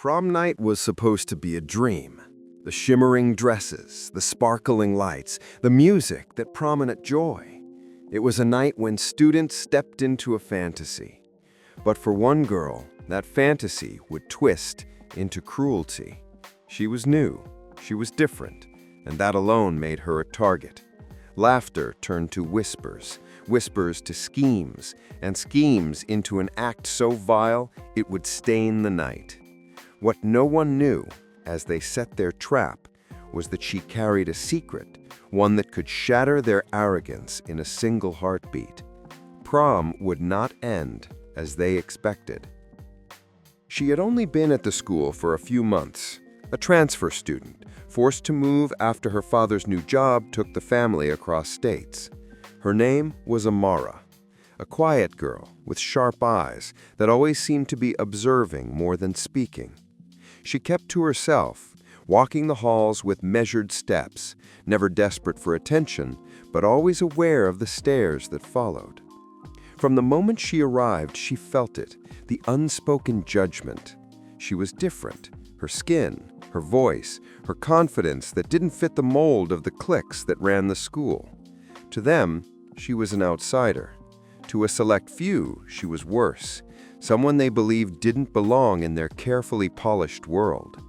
Prom night was supposed to be a dream. The shimmering dresses, the sparkling lights, the music that prominent joy. It was a night when students stepped into a fantasy. But for one girl, that fantasy would twist into cruelty. She was new, she was different, and that alone made her a target. Laughter turned to whispers, whispers to schemes, and schemes into an act so vile it would stain the night. What no one knew, as they set their trap, was that she carried a secret, one that could shatter their arrogance in a single heartbeat. Prom would not end as they expected. She had only been at the school for a few months, a transfer student, forced to move after her father's new job took the family across states. Her name was Amara, a quiet girl with sharp eyes that always seemed to be observing more than speaking. She kept to herself, walking the halls with measured steps, never desperate for attention, but always aware of the stares that followed. From the moment she arrived, she felt it, the unspoken judgment. She was different, her skin, her voice, her confidence that didn't fit the mold of the cliques that ran the school. To them, she was an outsider. To a select few, she was worse, someone they believed didn't belong in their carefully polished world.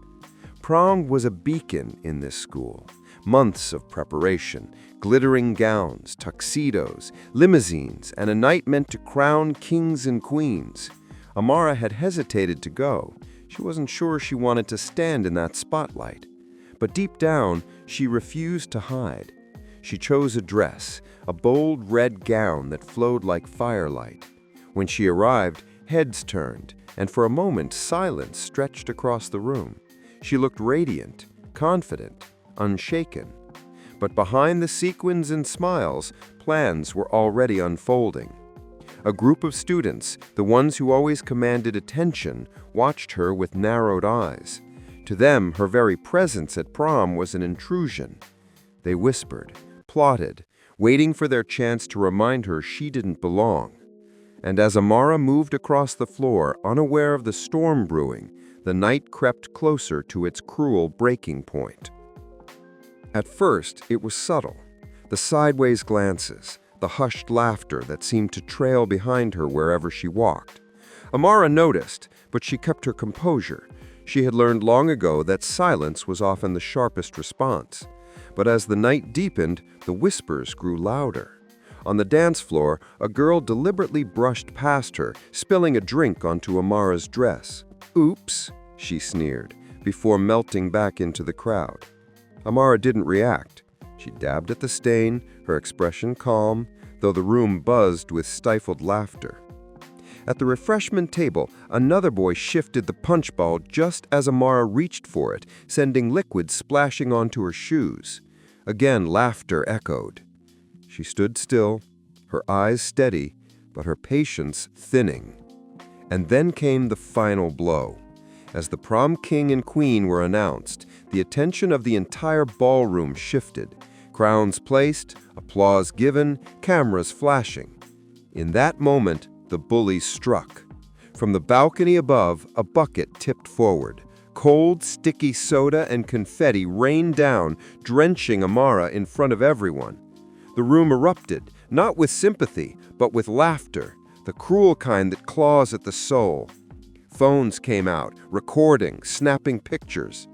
Prom was a beacon in this school. Months of preparation, glittering gowns, tuxedos, limousines, and a night meant to crown kings and queens. Amara had hesitated to go. She wasn't sure she wanted to stand in that spotlight. But deep down, she refused to hide. She chose a dress, a bold red gown that flowed like firelight. When she arrived, heads turned, and for a moment silence stretched across the room. She looked radiant, confident, unshaken. But behind the sequins and smiles, plans were already unfolding. A group of students, the ones who always commanded attention, watched her with narrowed eyes. To them, her very presence at prom was an intrusion. They whispered, plotted, waiting for their chance to remind her she didn't belong. And as Amara moved across the floor, unaware of the storm brewing, the night crept closer to its cruel breaking point. At first, it was subtle. The sideways glances, the hushed laughter that seemed to trail behind her wherever she walked. Amara noticed, but she kept her composure. She had learned long ago that silence was often the sharpest response. But as the night deepened, the whispers grew louder. On the dance floor, a girl deliberately brushed past her, spilling a drink onto Amara's dress. "Oops," she sneered, before melting back into the crowd. Amara didn't react. She dabbed at the stain, her expression calm, though the room buzzed with stifled laughter. At the refreshment table, another boy shifted the punch ball just as Amara reached for it, sending liquid splashing onto her shoes. Again, laughter echoed. She stood still, her eyes steady, but her patience thinning. And then came the final blow. As the prom king and queen were announced, the attention of the entire ballroom shifted. Crowns placed, applause given, cameras flashing. In that moment, the bullies struck. From the balcony above, a bucket tipped forward. Cold, sticky soda and confetti rained down, drenching Amara in front of everyone. The room erupted, not with sympathy, but with laughter, the cruel kind that claws at the soul. Phones came out, recording, snapping pictures.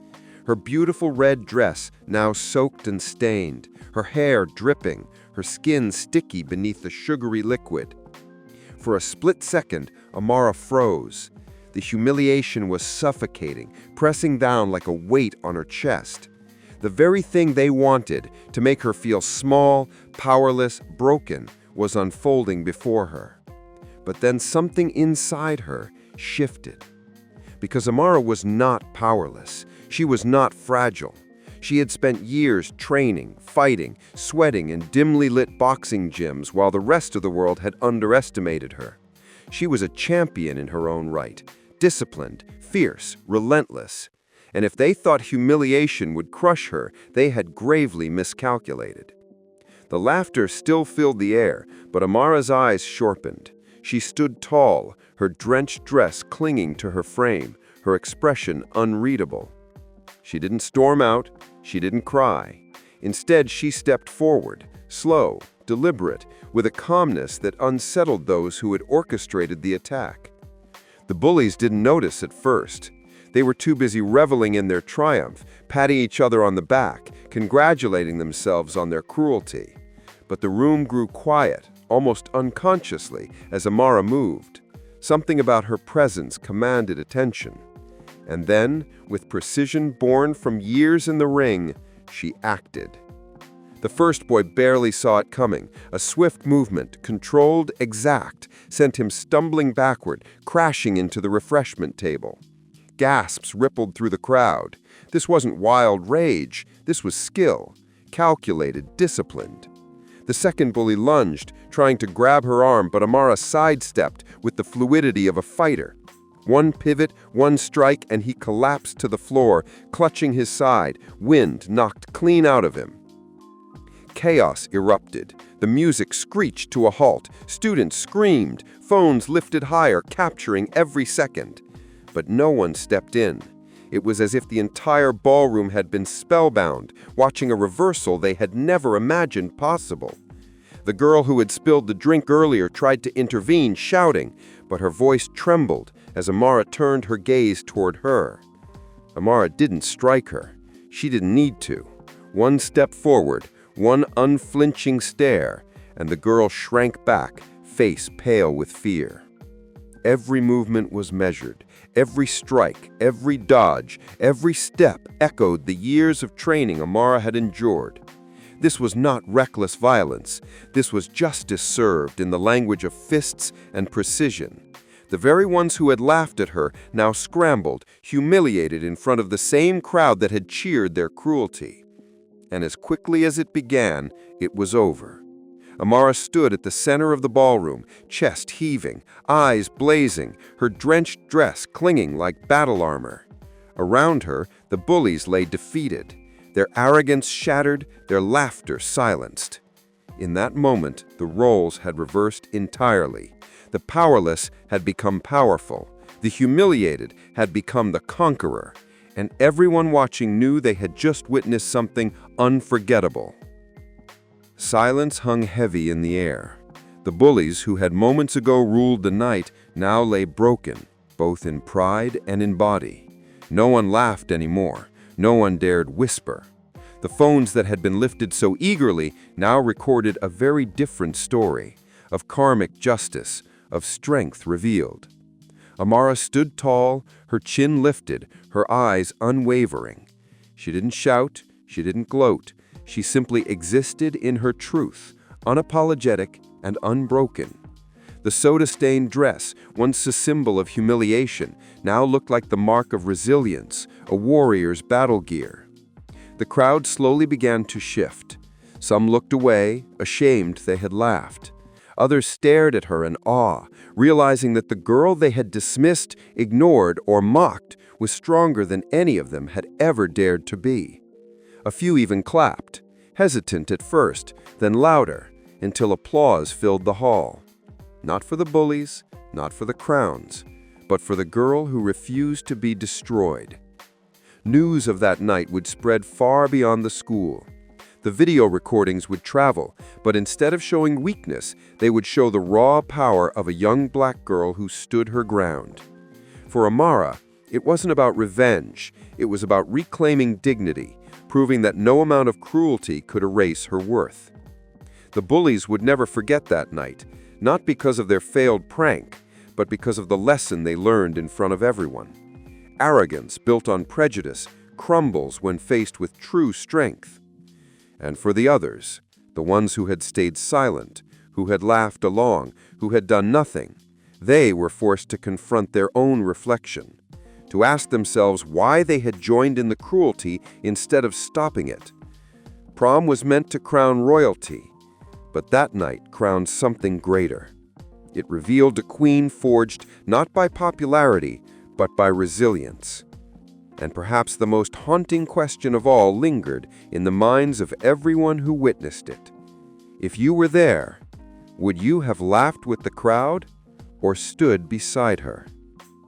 Her beautiful red dress now soaked and stained, her hair dripping, her skin sticky beneath the sugary liquid. For a split second, Amara froze. The humiliation was suffocating, pressing down like a weight on her chest. The very thing they wanted, to make her feel small, powerless, broken, was unfolding before her. But then something inside her shifted. Because Amara was not powerless. She was not fragile. She had spent years training, fighting, sweating in dimly lit boxing gyms while the rest of the world had underestimated her. She was a champion in her own right, disciplined, fierce, relentless. And if they thought humiliation would crush her, they had gravely miscalculated. The laughter still filled the air, but Amara's eyes sharpened. She stood tall, her drenched dress clinging to her frame, her expression unreadable. She didn't storm out, she didn't cry. Instead, she stepped forward, slow, deliberate, with a calmness that unsettled those who had orchestrated the attack. The bullies didn't notice at first. They were too busy reveling in their triumph, patting each other on the back, congratulating themselves on their cruelty. But the room grew quiet, almost unconsciously, as Amara moved. Something about her presence commanded attention. And then, with precision born from years in the ring, she acted. The first boy barely saw it coming. A swift movement, controlled, exact, sent him stumbling backward, crashing into the refreshment table. Gasps rippled through the crowd. This wasn't wild rage. This was skill, calculated, disciplined. The second bully lunged, trying to grab her arm, but Amara sidestepped with the fluidity of a fighter. One pivot, one strike, and he collapsed to the floor, clutching his side, wind knocked clean out of him. Chaos erupted. The music screeched to a halt. Students screamed, phones lifted higher, capturing every second. But no one stepped in. It was as if the entire ballroom had been spellbound, watching a reversal they had never imagined possible. The girl who had spilled the drink earlier tried to intervene, shouting, but her voice trembled as Amara turned her gaze toward her. Amara didn't strike her. She didn't need to. One step forward, one unflinching stare, and the girl shrank back, face pale with fear. Every movement was measured. Every strike, every dodge, every step echoed the years of training Amara had endured. This was not reckless violence. This was justice served in the language of fists and precision. The very ones who had laughed at her now scrambled, humiliated in front of the same crowd that had cheered their cruelty. And as quickly as it began, it was over. Amara stood at the center of the ballroom, chest heaving, eyes blazing, her drenched dress clinging like battle armor. Around her, the bullies lay defeated, their arrogance shattered, their laughter silenced. In that moment, the roles had reversed entirely. The powerless had become powerful. The humiliated had become the conqueror. And everyone watching knew they had just witnessed something unforgettable. Silence hung heavy in the air. The bullies, who had moments ago ruled the night, now lay broken, both in pride and in body. No one laughed anymore. No one dared whisper. The phones that had been lifted so eagerly now recorded a very different story, of karmic justice, of strength revealed. Amara stood tall, her chin lifted, her eyes unwavering. She didn't shout, she didn't gloat. She simply existed in her truth, unapologetic and unbroken. The soda-stained dress, once a symbol of humiliation, now looked like the mark of resilience, a warrior's battle gear. The crowd slowly began to shift. Some looked away, ashamed they had laughed. Others stared at her in awe, realizing that the girl they had dismissed, ignored, or mocked was stronger than any of them had ever dared to be. A few even clapped, hesitant at first, then louder, until applause filled the hall. Not for the bullies, not for the crowns, but for the girl who refused to be destroyed. News of that night would spread far beyond the school. The video recordings would travel, but instead of showing weakness, they would show the raw power of a young black girl who stood her ground. For Amara, it wasn't about revenge, it was about reclaiming dignity, proving that no amount of cruelty could erase her worth. The bullies would never forget that night, not because of their failed prank, but because of the lesson they learned in front of everyone. Arrogance built on prejudice crumbles when faced with true strength. And for the others, the ones who had stayed silent, who had laughed along, who had done nothing, they were forced to confront their own reflection, to ask themselves why they had joined in the cruelty instead of stopping it. Prom was meant to crown royalty, but that night crowned something greater. It revealed a queen forged not by popularity, but by resilience. And perhaps the most haunting question of all lingered in the minds of everyone who witnessed it. If you were there, would you have laughed with the crowd or stood beside her?